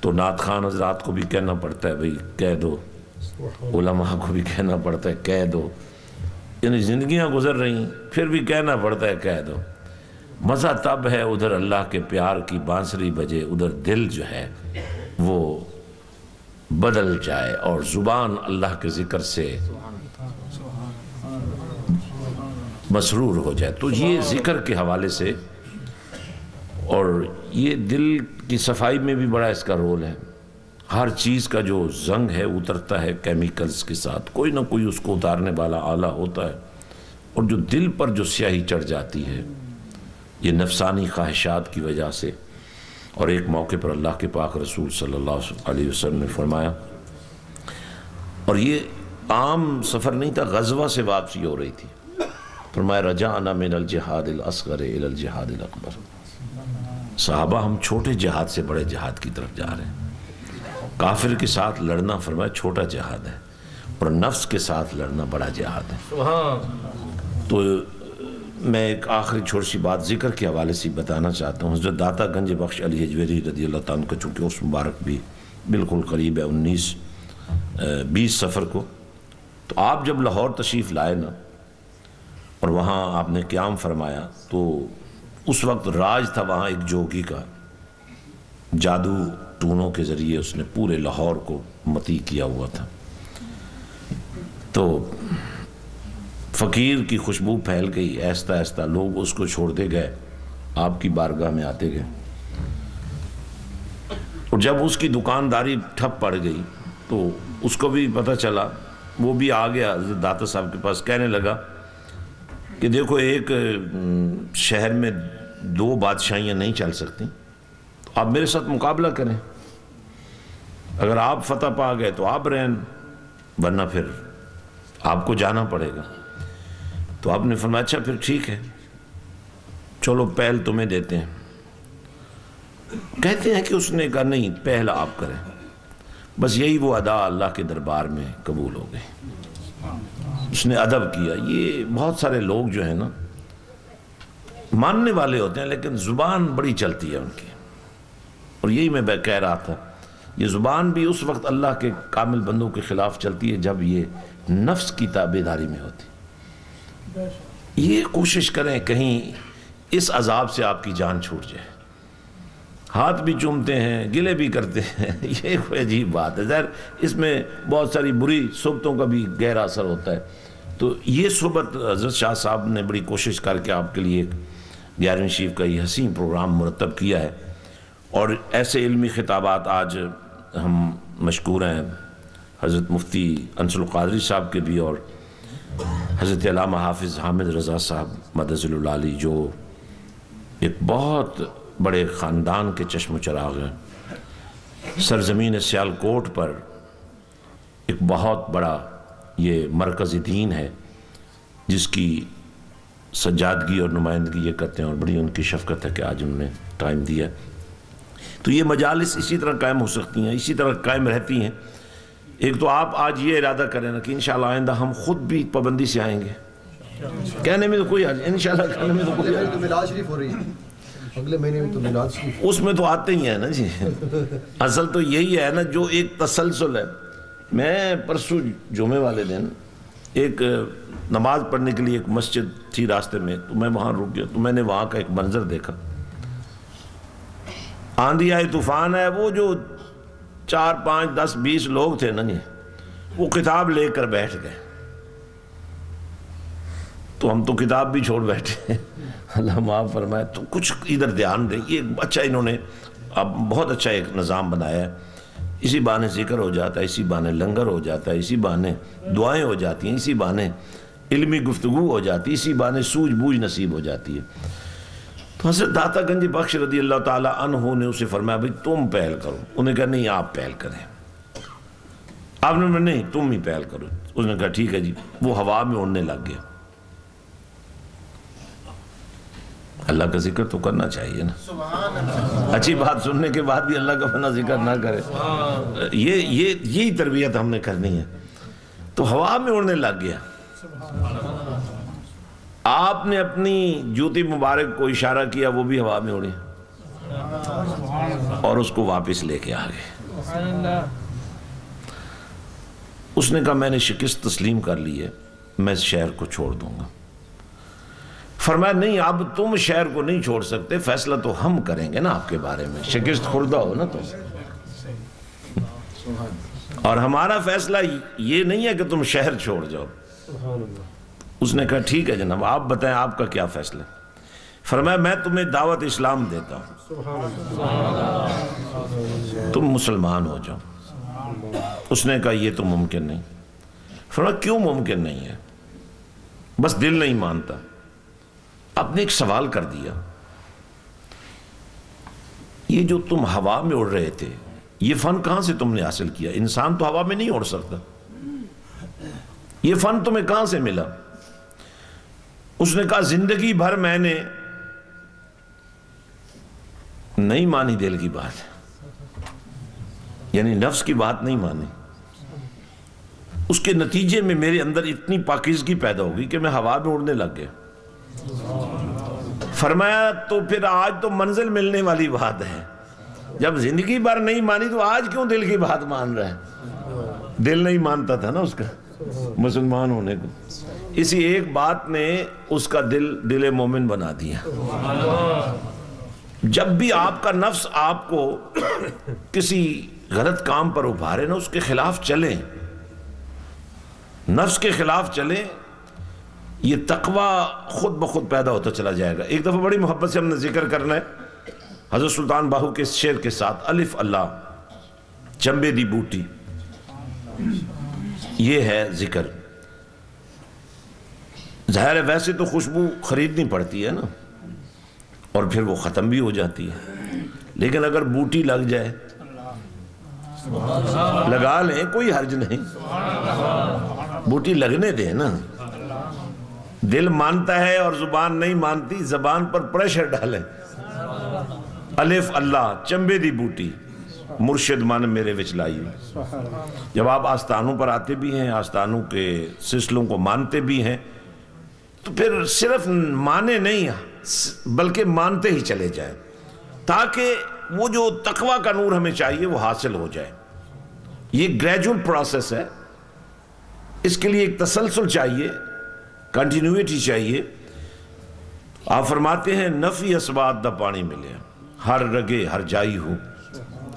تو نعت خوان حضرات کو بھی کہنا پڑتا ہے بھئی کہہ دو، علماء کو بھی کہنا پڑتا ہے کہہ دو. یعنی زندگیاں گزر رہی پھر بھی کہنا پڑتا ہے کہہ دو. مزہ تب ہے ادھر اللہ کے پیار کی بانسری بجے، ادھر دل جو ہے وہ بدل جائے اور زبان اللہ کے ذکر سے مسرور ہو جائے. تو یہ ذکر کے حوالے سے اور یہ دل کی صفائی میں بھی بڑا اس کا رول ہے. ہر چیز کا جو زنگ ہے اترتا ہے کیمیکلز کے ساتھ، کوئی نہ کوئی اس کو اتارنے والا آلہ ہوتا ہے. اور جو دل پر جو سیاہی چڑھ جاتی ہے یہ نفسانی خواہشات کی وجہ سے. اور ایک موقع پر اللہ کے پاک رسول صلی اللہ علیہ وسلم نے فرمایا، اور یہ عام سفر نہیں تھا، غزوہ سے واپسی ہو رہی تھی، فرمایا رجعنا من الجہاد الاصغر الى الجہاد الاکبر. صحابہ ہم چھوٹے جہاد سے بڑے جہاد کی طرف جا رہے ہیں. کافر کے ساتھ لڑنا فرمایا چھوٹا جہاد ہے، اور نفس کے ساتھ لڑنا بڑا جہاد ہے. تو میں ایک آخری چھوٹی سی بات ذکر کے حوالے سے بتانا چاہتا ہوں. حضرت داتا گنج بخش علی حجویری رضی اللہ تعالیٰ کا چونکہ اس مبارک بھی بالکل قریب ہے 19-20 سفر کو، تو آپ جب لاہور تشریف لائے نا اور وہاں آپ نے قیام فرمایا تو اس وقت راج تھا وہاں ایک جوگی کا، جادو ٹونوں کے ذریعے اس نے پورے لاہور کو متی کیا ہوا تھا. تو فقیر کی خوشبو پھیل گئی، آہستہ آہستہ لوگ اس کو چھوڑتے گئے، آپ کی بارگاہ میں آتے گئے. اور جب اس کی دکانداری ٹھپ پڑ گئی تو اس کو بھی پتہ چلا، وہ بھی آ گیا حضرت داتا صاحب کے پاس، کہنے لگا کہ دیکھو ایک شہر میں 2 بادشاہیاں نہیں چل سکتی، تو آپ میرے ساتھ مقابلہ کریں. اگر آپ فتح پا گئے تو آپ رہیں، ورنہ پھر آپ کو جانا پڑے گا. تو آپ نے فرمایا اچھا پھر ٹھیک ہے، چلو پہل تمہیں دیتے ہیں. کہتے ہیں کہ اس نے کہا نہیں، پہل آپ کریں. بس یہی وہ ادا اللہ کے دربار میں قبول ہو گئی. اس نے ادب کیا. یہ بہت سارے لوگ جو ہیں نا ماننے والے ہوتے ہیں لیکن زبان بڑی چلتی ہے ان کی. اور یہی میں کہہ رہا تھا، یہ زبان بھی اس وقت اللہ کے کامل بندوں کے خلاف چلتی ہے جب یہ نفس کی تابعداری میں ہوتی. یہ کوشش کریں کہیں اس عذاب سے آپ کی جان چھوٹ جائے. ہاتھ بھی چومتے ہیں، گلے بھی کرتے ہیں، یہ کوئی عجیب بات ہے. ظاہر اس میں بہت ساری بری صحبتوں کا بھی گہرا اثر ہوتا ہے. تو یہ صحبت حضرت شاہ صاحب نے بڑی کوشش کر کے آپ کے لیے ایک 11ویں شریف کا یہ حسین پروگرام مرتب کیا ہے. اور ایسے علمی خطابات آج ہم مشکور ہیں حضرت مفتی انس القادری صاحب کے بھی، اور حضرت علامہ حافظ حامد رضا صاحب مدظل العالی جو ایک بہت بڑے خاندان کے چشم و چراغ ہیں. سرزمین سیالکوٹ پر ایک بہت بڑا یہ مرکز دین ہے جس کی سجادگی اور نمائندگی یہ کرتے ہیں، اور بڑی ان کی شفقت ہے کہ آج انہوں نے ٹائم دیا. تو یہ مجالس اسی طرح قائم ہو سکتی ہیں، اسی طرح قائم رہتی ہیں. ایک تو آپ آج یہ ارادہ کریں نا کہ انشاءاللہ آئندہ ہم خود بھی پابندی سے آئیں گے. کہنے میں تو کوئی حرج، انشاءاللہ کہنے میں تو کوئی حرج، تو میلاد شریف ہو رہی ہے اگلے مہینے میں، تو میلاد شریف اس میں تو آتے ہی ہیں نا جی. اصل تو یہی ہے نا جو ایک تسلسل ہے. میں پرسوں جمعے والے دن ایک نماز پڑھنے کے لیے ایک مسجد تھی راستے میں، تو میں وہاں رک گیا. تو میں نے وہاں کا ایک منظر دیکھا، آندھی آئی، طوفان ہے، وہ جو 4 5 10 20 لوگ تھے نا جی، وہ کتاب لے کر بیٹھ گئے. تو ہم تو کتاب بھی چھوڑ بیٹھے. اللہ معاف فرمائے. تو کچھ ادھر دھیان دیں. یہ اچھا انہوں نے اب بہت اچھا ایک نظام بنایا ہے. اسی بہانے ذکر ہو جاتا ہے، اسی بہانے لنگر ہو جاتا ہے، اسی بہانے دعائیں ہو جاتی ہیں، اسی بہانے علمی گفتگو ہو جاتی ہے، اسی بہانے سوجھ بوجھ نصیب ہو جاتی ہے. تو حضرت داتا گنج بخش رضی اللہ تعالیٰ عنہ نے اسے فرمایا بھائی تم پہل کرو. انہوں نے کہا نہیں آپ پہل کریں. آپ نے نہیں تم ہی پہل کرو. اس نے کہا ٹھیک ہے جی. وہ ہوا میں اڑنے لگ گیا. اللہ کا ذکر تو کرنا چاہیے نا. اچھی بات سننے کے بعد بھی اللہ کا فنا ذکر نہ کرے، یہی تربیت ہم نے کرنی ہے. تو ہوا میں اڑنے لگ گیا. آپ نے اپنی جوتی مبارک کو اشارہ کیا، وہ بھی ہوا میں اڑی اور اس کو واپس لے کے آ گئے. اس نے کہا میں نے شکست تسلیم کر لی ہے، میں اس شہر کو چھوڑ دوں گا. فرمایا نہیں اب تم شہر کو نہیں چھوڑ سکتے، فیصلہ تو ہم کریں گے نا آپ کے بارے میں. شکست خوردہ ہو نا تم، اور ہمارا فیصلہ یہ نہیں ہے کہ تم شہر چھوڑ جاؤ. اس نے کہا ٹھیک ہے جناب آپ بتائیں آپ کا کیا فیصلہ ہے. فرمایا میں تمہیں دعوت اسلام دیتا ہوں، تم مسلمان ہو جاؤ. اس نے کہا یہ تو ممکن نہیں. فرمایا کیوں ممکن نہیں ہے؟ بس دل نہیں مانتا. آپ نے ایک سوال کر دیا، یہ جو تم ہوا میں اڑ رہے تھے یہ فن کہاں سے تم نے حاصل کیا؟ انسان تو ہوا میں نہیں اڑ سکتا. یہ فن تمہیں کہاں سے ملا؟ اس نے کہا زندگی بھر میں نے نہیں مانی دل کی بات، یعنی نفس کی بات نہیں مانی. اس کے نتیجے میں میرے اندر اتنی پاکیزگی پیدا ہوگی کہ میں ہوا میں اڑنے لگ گیا. فرمایا تو پھر آج تو منزل ملنے والی بات ہے. جب زندگی بھر نہیں مانی تو آج کیوں دل کی بات مان رہا ہے؟ دل نہیں مانتا تھا نا اس کا مسلمان ہونے کو. اسی ایک بات نے اس کا دل مومن بنا دیا. جب بھی آپ کا نفس آپ کو کسی غلط کام پر ابھارے نا، اس کے خلاف چلیں، نفس کے خلاف چلیں. یہ تقوی خود بخود پیدا ہوتا چلا جائے گا. ایک دفعہ بڑی محبت سے ہم نے ذکر کرنا ہے حضرت سلطان باہو کے شعر کے ساتھ. الف اللہ چمبے دی بوٹی، یہ ہے ذکر. ظاہر ہے ویسے تو خوشبو خریدنی پڑتی ہے نا، اور پھر وہ ختم بھی ہو جاتی ہے. لیکن اگر بوٹی لگ جائے، لگا لیں کوئی حرج نہیں، بوٹی لگنے دیں نا. دل مانتا ہے اور زبان نہیں مانتی، زبان پر پریشر ڈالیں. الف اللہ چمبے دی بوٹی، مرشد من میرے وچ لائی. جب آپ آستانوں پر آتے بھی ہیں، آستانوں کے سلسلوں کو مانتے بھی ہیں، تو پھر صرف مانے نہیں بلکہ مانتے ہی چلے جائیں، تاکہ وہ جو تقوی کا نور ہمیں چاہیے وہ حاصل ہو جائے. یہ گریجول پروسیس ہے. اس کے لیے ایک تسلسل چاہیے، کنٹینیوٹی چاہیے. آپ فرماتے ہیں نفی اسباد دا پانی ملے، ہر رگے ہر جائی ہو،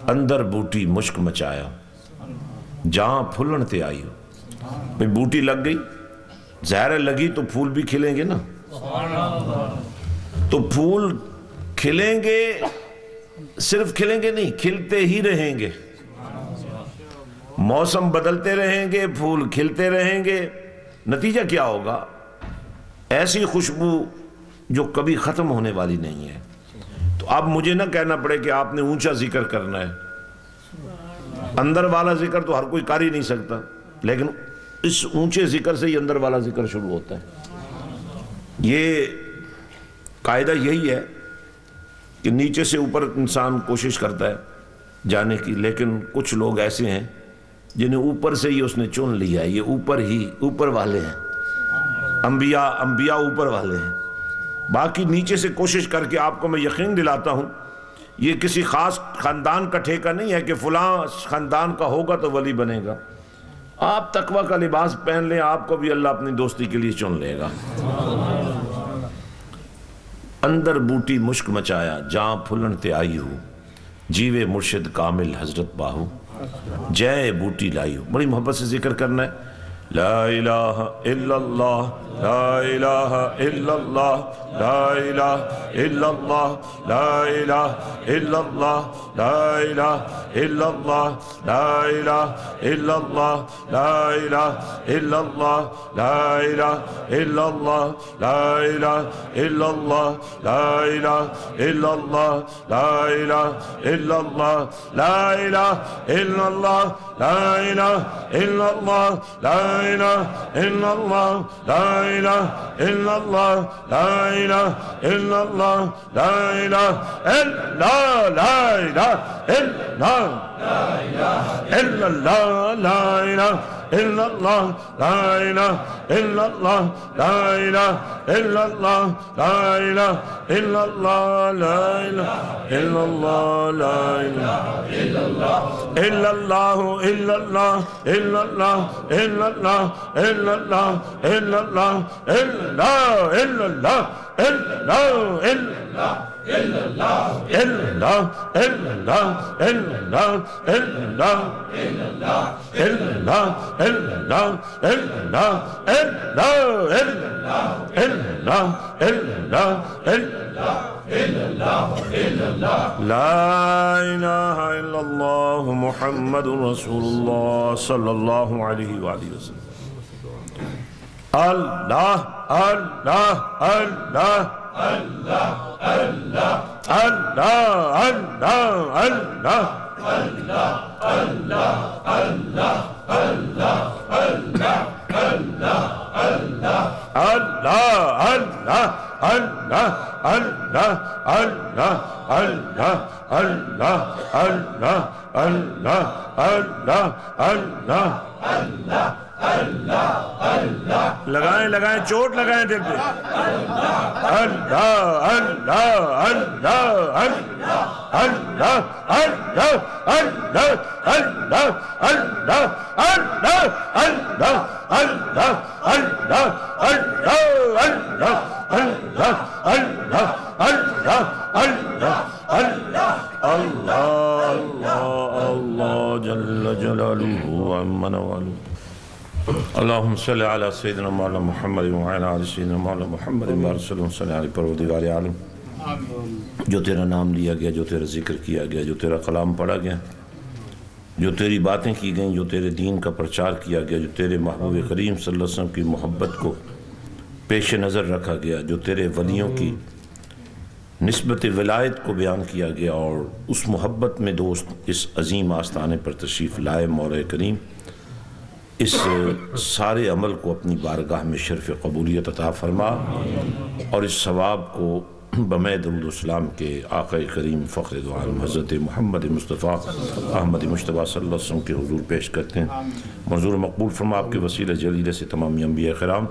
اندر بوٹی مشک مچایا، جہاں پھولن تے آئی ہو. بھئی بوٹی لگ گئی، ظاہر لگی تو پھول بھی کھلیں گے نا. تو پھول کھلیں گے، صرف کھلیں گے نہیں، کھلتے ہی رہیں گے. موسم بدلتے رہیں گے، پھول کھلتے رہیں گے. نتیجہ کیا ہوگا؟ ایسی خوشبو جو کبھی ختم ہونے والی نہیں ہے. تو اب مجھے نہ کہنا پڑے کہ آپ نے اونچا ذکر کرنا ہے. اندر والا ذکر تو ہر کوئی کر ہی نہیں سکتا، لیکن اس اونچے ذکر سے ہی اندر والا ذکر شروع ہوتا ہے. یہ قاعدہ یہی ہے کہ نیچے سے اوپر انسان کوشش کرتا ہے جانے کی، لیکن کچھ لوگ ایسے ہیں جنہیں اوپر سے ہی اس نے چن لیا ہے. یہ اوپر والے ہیں. انبیاء اوپر والے ہیں، باقی نیچے سے کوشش کر کے آپ کو میں یقین دلاتا ہوں یہ کسی خاص خاندان کا ٹھیکہ نہیں ہے کہ فلاں خاندان کا ہوگا تو ولی بنے گا. آپ تقوی کا لباس پہن لیں، آپ کو بھی اللہ اپنی دوستی کے لیے چن لے گا. اندر بوٹی مشک مچایا جہاں پھلن تے آئی ہو، جیوے مرشد کامل حضرت باہو، جے بوٹی لائی ہو. بڑی محبت سے ذکر کرنا ہے. لا الہ الا اللہ، لا الہ الا اللہ، لا الہ الا اللہ، لا الہ الا اللہ، لا الہ الا اللہ، لا الہ الا اللہ، لا الہ الا اللہ، لا الہ الا اللہ، لا الہ الا اللہ، لا الہ الا اللہ، لا الہ الا اللہ، لا الہ الا اللہ، لا الہ الا اللہ، لا الہ الا اللہ، لا الہ الا اللہ، لا الہ الا اللہ، لا الہ الا لا الہ الا الا اللہ، لا الہ الا اللہ، لا الہ الا اللہ، لا الہ الا اللہ، لا الہ الا اللہ، لا الہ الا اللہ، لا الہ الا اللہ، الا اللہ، الا اللہ، الا اللہ، الا اللہ، الا اللہ، الا اللہ، الا اللہ، الا اللہ، الا اللہ، الا اللہ، الا اللہ، الا اللہ، الا اللہ، الا اللہ، لا الہ الا اللہ محمد رسول اللہ صلی اللہ علیہ وآلہ وسلم. اللہ اللہ اللہ اللہ اللہ اللہ اللہ اللہ لگائیں لگائیں چوٹ لگائیں دل پہ. اللہ اللہ اللہ اللہ اللہ اللہ اللہ اللہ اللہ اللہ اللہ اللہ اللہ جل جلالہ عما نوالہ. اللہم صلی علی سیدنا مولانا محمد وعلی آل سیدنا مولانا محمد وسلم. صلی علی پروردگار عالم، جو تیرا نام لیا گیا، جو تیرا ذکر کیا گیا، جو تیرا کلام پڑھا گیا، جو تیری باتیں کی گئیں، جو تیرے دین کا پرچار کیا گیا، جو تیرے محبوب کریم صلی اللہ علیہ وسلم کی محبت کو پیش نظر رکھا گیا، جو تیرے ولیوں کی نسبت ولایت کو بیان کیا گیا، اور اس محبت میں دوست اس عظیم آستانے پر تشریف لائے مولا کریم، اس سارے عمل کو اپنی بارگاہ میں شرف قبولیت عطا فرما، اور اس ثواب کو بمے درود و سلام کے آقا کریم فخر دو عالم حضرت محمد مصطفیٰ احمد مجتبیٰ صلی اللہ علیہ وسلم کے حضور پیش کرتے ہیں. منظور مقبول فرما آپ کے وسیلہ جلیلہ سے تمامی انبیاء کرام،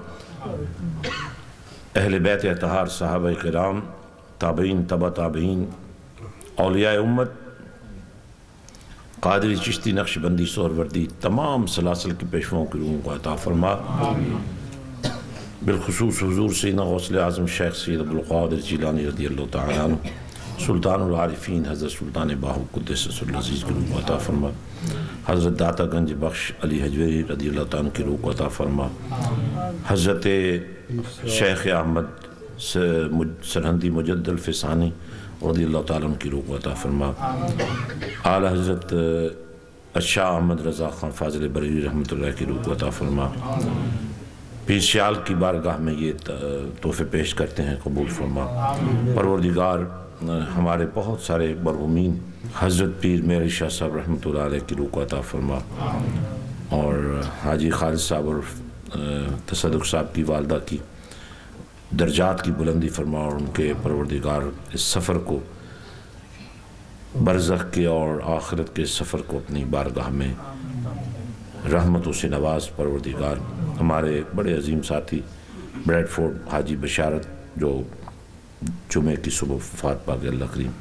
اہل بیت اطہار، صحابہ کرام، تابعین، تبع تابعین، اولیاء امت، قادری، چشتی، نقشبندی، سہروردی، تمام سلاسل کے پیشواؤں کی روحوں کو عطا فرما. بالخصوص حضور سیدنا غوث اعظم شیخ سید عبدالقادر جیلانی رضی اللہ تعالیٰ عنہ، سلطان العارفین حضرت سلطان باہو قدس سر العزیز کی روح کو عطا فرما. حضرت داتا گنج بخش علی حجویری رضی اللہ تعالیٰ عنہ کی روح کو عطا فرما. حضرت شیخ احمد سرہندی مجد الفسانی رضی اللہ تعالیٰ عنہ کی روح کو عطا فرما. اعلیٰ حضرت شاہ احمد رضا خان فاضل بریلوی رحمۃ اللہ کی روح کو عطا فرما. پیر سیال کی بارگاہ میں یہ تحفے پیش کرتے ہیں، قبول فرما. پروردگار ہمارے بہت سارے مرحومین، حضرت پیر میری شاہ صاحب رحمۃ اللہ علیہ کی روح کو عطا فرما، اور حاجی خالد صاحب اور تصدق صاحب کی والدہ کی درجات کی بلندی فرما، اور ان کے پروردگار اس سفر کو، برزخ کے اور آخرت کے سفر کو اپنی بارگاہ میں رحمتوں سے نواز. پروردگار ہمارے بڑے عظیم ساتھی بریڈفورڈ حاجی بشارت جو جمعے کی صبح وفات پا گئے، اللہ کریم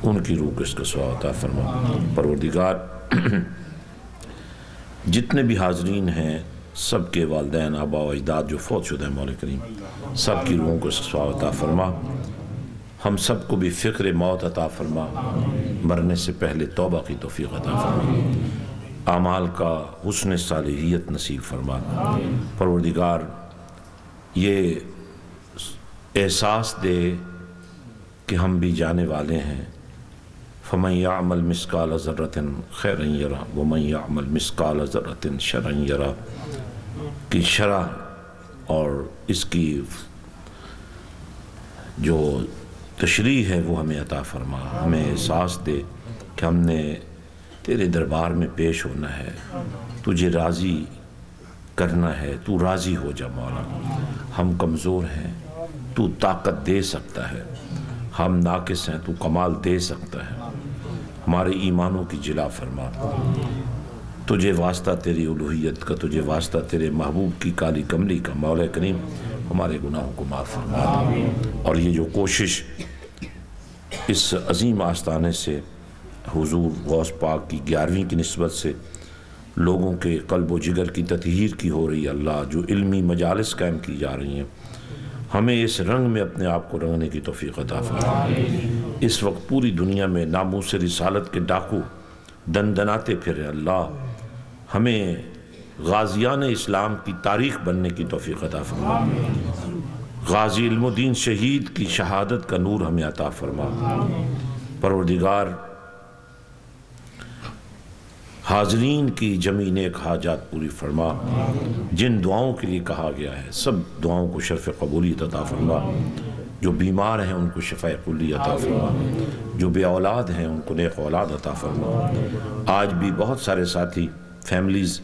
ان کی روح کو اس کا ثواب عطا فرما۔ پروردگار جتنے بھی حاضرین ہیں سب کے والدین آبا و اجداد جو فوت شدہ ہیں، مولا کریم سب کی روحوں کو اس کا ثواب عطا فرما۔ ہم سب کو بھی فکر موت عطا فرما، مرنے سے پہلے توبہ کی توفیق عطا فرما، اعمال کا حسن صالحیت نصیب فرما۔ پروردگار یہ احساس دے کہ ہم بھی جانے والے ہیں۔ فَمَنْ يَعْمَلْ مِثْقَالَ ذَرَّةٍ خَيْرًا يَرَهُ وَمَنْ يَعْمَلْ مِثْقَالَ ذَرَّةٍ شَرًّا يَرَهُ کی شرح اور اس کی جو تشریح ہے وہ ہمیں عطا فرما، ہمیں احساس دے کہ ہم نے تیرے دربار میں پیش ہونا ہے، تجھے راضی کرنا ہے، تو راضی ہو جا مولا۔ ہم کمزور ہیں، تو طاقت دے سکتا ہے، ہم ناقص ہیں، تو کمال دے سکتا ہے، ہمارے ایمانوں کی جلا فرما۔ تجھے واسطہ تیری الوہیت کا، تجھے واسطہ تیرے محبوب کی کالی کملی کا، مولا کریم ہمارے گناہوں کو معاف فرما۔ اور یہ جو کوشش اس عظیم آستانے سے حضور غوث پاک کی 11ویں کی نسبت سے لوگوں کے قلب و جگر کی تطہیر کی ہو رہی ہے، اللہ جو علمی مجالس قائم کی جا رہی ہیں، ہمیں اس رنگ میں اپنے آپ کو رنگنے کی توفیق عطا فرما۔ اس وقت پوری دنیا میں ناموس رسالت کے ڈاکو دندناتے پھرے، اللہ ہمیں غازیان اسلام کی تاریخ بننے کی توفیق عطا فرما۔ غازی علم الدین شہید کی شہادت کا نور ہمیں عطا فرما۔ پروردگار حاضرین کی جمی نیک حاجات پوری فرما، جن دعاؤں کے لیے کہا گیا ہے سب دعاؤں کو شرف قبولیت عطا فرما، جو بیمار ہیں ان کو شفاء کلی عطا فرما، جو بے اولاد ہیں ان کو نیک اولاد عطا فرما۔ آج بھی بہت سارے ساتھی فیملیز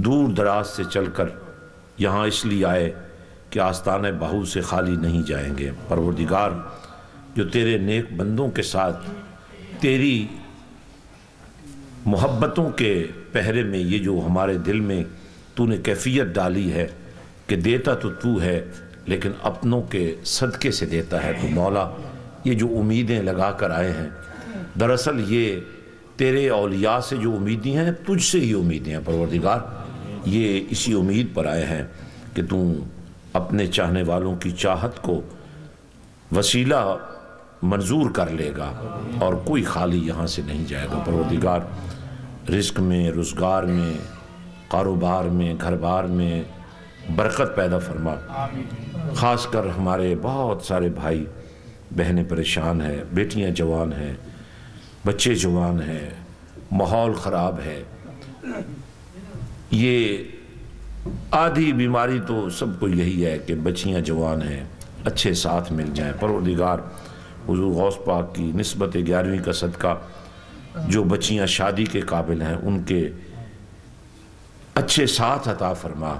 دور دراز سے چل کر یہاں اس لیے آئے کہ آستانہ بہو سے خالی نہیں جائیں گے۔ پروردگار جو تیرے نیک بندوں کے ساتھ تیری محبتوں کے پہرے میں یہ جو ہمارے دل میں تو نے کیفیت ڈالی ہے کہ دیتا تو ہے لیکن اپنوں کے صدقے سے دیتا ہے، تو مولا یہ جو امیدیں لگا کر آئے ہیں دراصل یہ تیرے اولیاء سے جو امیدیں ہیں تجھ سے ہی امیدیں ہیں۔ پروردگار یہ اسی امید پر آئے ہیں کہ تو اپنے چاہنے والوں کی چاہت کو وسیلہ منظور کر لے گا اور کوئی خالی یہاں سے نہیں جائے گا۔ پروردگار رزق میں، روزگار میں، کاروبار میں، گھر بار میں برکت پیدا فرما۔ خاص کر ہمارے بہت سارے بھائی بہنیں پریشان ہیں، بیٹیاں جوان ہیں، بچے جوان ہیں، ماحول خراب ہے، یہ آدھی بیماری تو سب کو یہی ہے کہ بچیاں جوان ہیں، اچھے ساتھ مل جائیں۔ پروردگار حضور غوث پاک کی نسبت 11ویں کا صدقہ جو بچیاں شادی کے قابل ہیں ان کے اچھے ساتھ عطا فرما،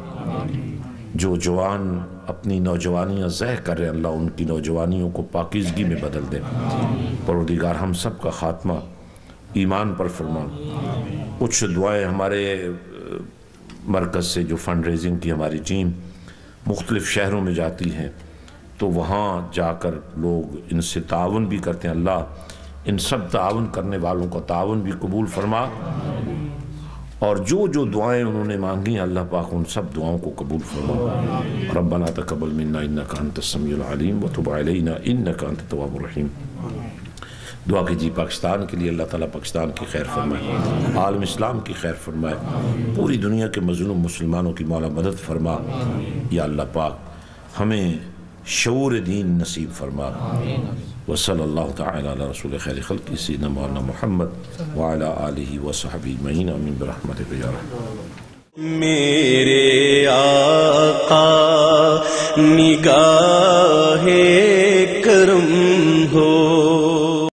جو جوان اپنی نوجوانیاں ضائع کر رہے ہیں اللہ ان کی نوجوانیوں کو پاکیزگی میں بدل دے۔ پروردگار ہم سب کا خاتمہ ایمان پر فرما۔ کچھ دعائیں ہمارے مرکز سے جو فنڈ ریزنگ کی ہماری ٹیم مختلف شہروں میں جاتی ہیں تو وہاں جا کر لوگ ان سے تعاون بھی کرتے ہیں، اللہ ان سب تعاون کرنے والوں کا تعاون بھی قبول فرما، اور جو جو دعائیں انہوں نے مانگی ہیں اللہ پاک ان سب دعاؤں کو قبول فرما۔ ربنا تقبل منا انک انت السمیع العلیم وتب علینا انک انت التواب الرحیم۔ دعا کیجیے پاکستان کے لیے، اللہ تعالیٰ پاکستان کی خیر فرمائے، عالم اسلام کی خیر فرمائے، پوری دنیا کے مظلوم مسلمانوں کی مولا مدد فرما۔ یا اللہ پاک ہمیں شعور دین نصیب فرما۔ وصلی اللہ تعالی علی رسول خیر خلق سیدنا مولانا محمد وعلی آلہ وصحبہ اجمعین، آمین برحمتک یا رحمت۔ میرے آقا نگاہ کرم